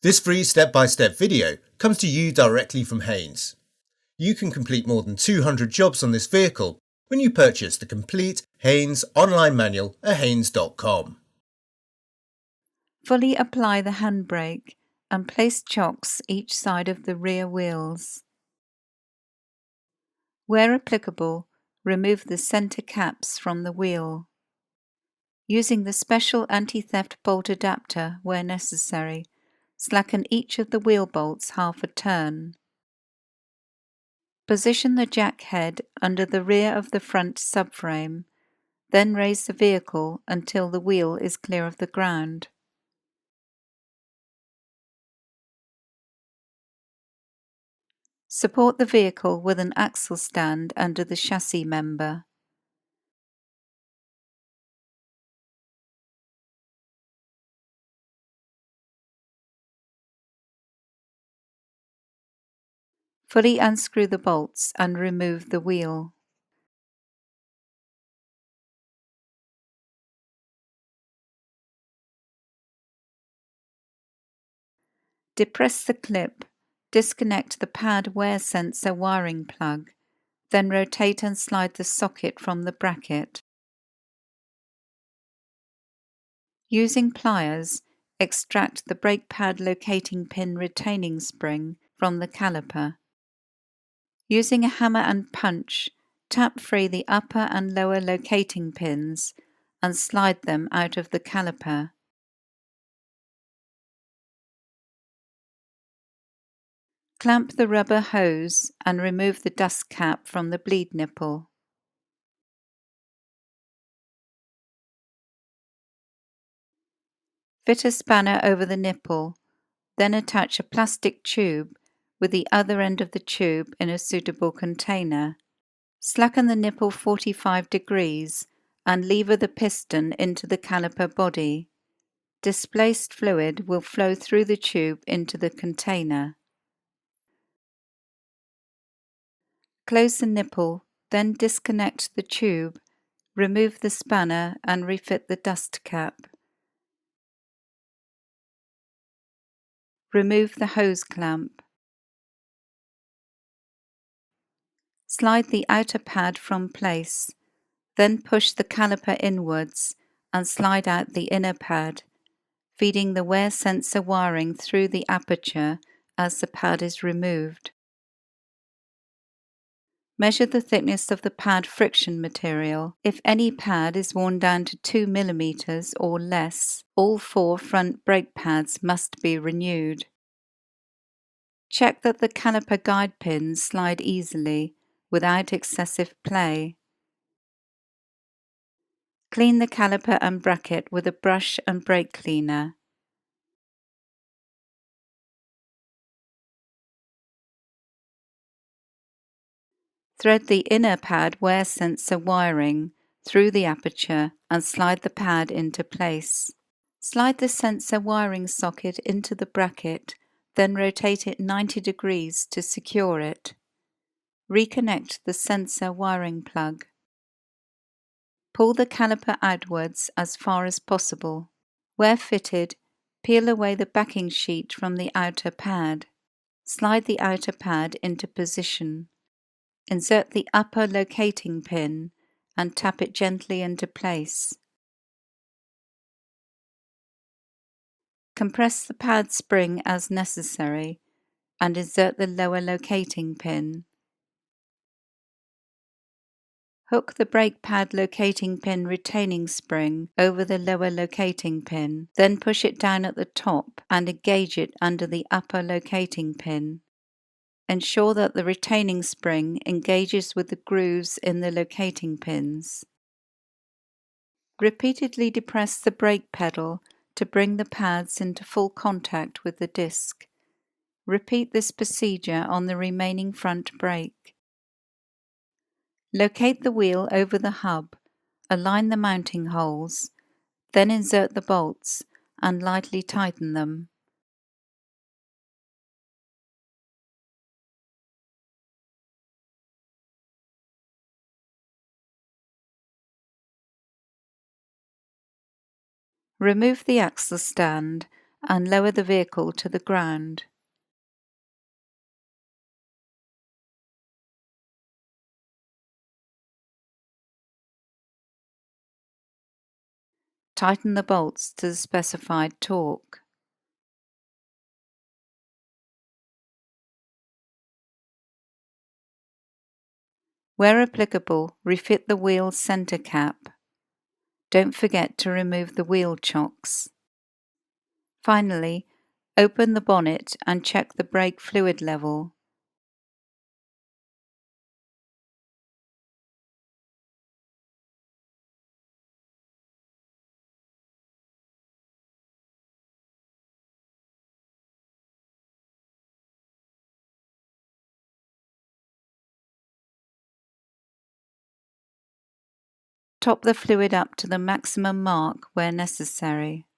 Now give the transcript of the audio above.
This free step-by-step video comes to you directly from Haynes. You can complete more than 200 jobs on this vehicle when you purchase the complete Haynes online manual at haynes.com. Fully apply the handbrake and place chocks each side of the rear wheels. Where applicable, remove the center caps from the wheel. Using the special anti-theft bolt adapter where necessary, slacken each of the wheel bolts half a turn. Position the jack head under the rear of the front subframe, then raise the vehicle until the wheel is clear of the ground. Support the vehicle with an axle stand under the chassis member. Fully unscrew the bolts and remove the wheel. Depress the clip, disconnect the pad wear sensor wiring plug, then rotate and slide the socket from the bracket. Using pliers, extract the brake pad locating pin retaining spring from the caliper. Using a hammer and punch, tap free the upper and lower locating pins and slide them out of the caliper. Clamp the rubber hose and remove the dust cap from the bleed nipple. Fit a spanner over the nipple, then attach a plastic tube with the other end of the tube in a suitable container. Slacken the nipple 45 degrees and lever the piston into the caliper body. Displaced fluid will flow through the tube into the container. Close the nipple, then disconnect the tube, remove the spanner and refit the dust cap. Remove the hose clamp. Slide the outer pad from place, then push the caliper inwards and slide out the inner pad, feeding the wear sensor wiring through the aperture as the pad is removed. Measure the thickness of the pad friction material. If any pad is worn down to 2 mm or less, all 4 front brake pads must be renewed. Check that the caliper guide pins slide easily, without excessive play. Clean the caliper and bracket with a brush and brake cleaner. Thread the inner pad wear sensor wiring through the aperture and slide the pad into place. Slide the sensor wiring socket into the bracket, then rotate it 90 degrees to secure it. Reconnect the sensor wiring plug. Pull the caliper outwards as far as possible. Where fitted, peel away the backing sheet from the outer pad. Slide the outer pad into position. Insert the upper locating pin and tap it gently into place. Compress the pad spring as necessary and insert the lower locating pin. Hook the brake pad locating pin retaining spring over the lower locating pin, then push it down at the top and engage it under the upper locating pin. Ensure that the retaining spring engages with the grooves in the locating pins. Repeatedly depress the brake pedal to bring the pads into full contact with the disc. Repeat this procedure on the remaining front brake. Locate the wheel over the hub, align the mounting holes, then insert the bolts and lightly tighten them. Remove the axle stand and lower the vehicle to the ground. Tighten the bolts to the specified torque. Where applicable, refit the wheel center cap. Don't forget to remove the wheel chocks. Finally, open the bonnet and check the brake fluid level. Top the fluid up to the maximum mark where necessary.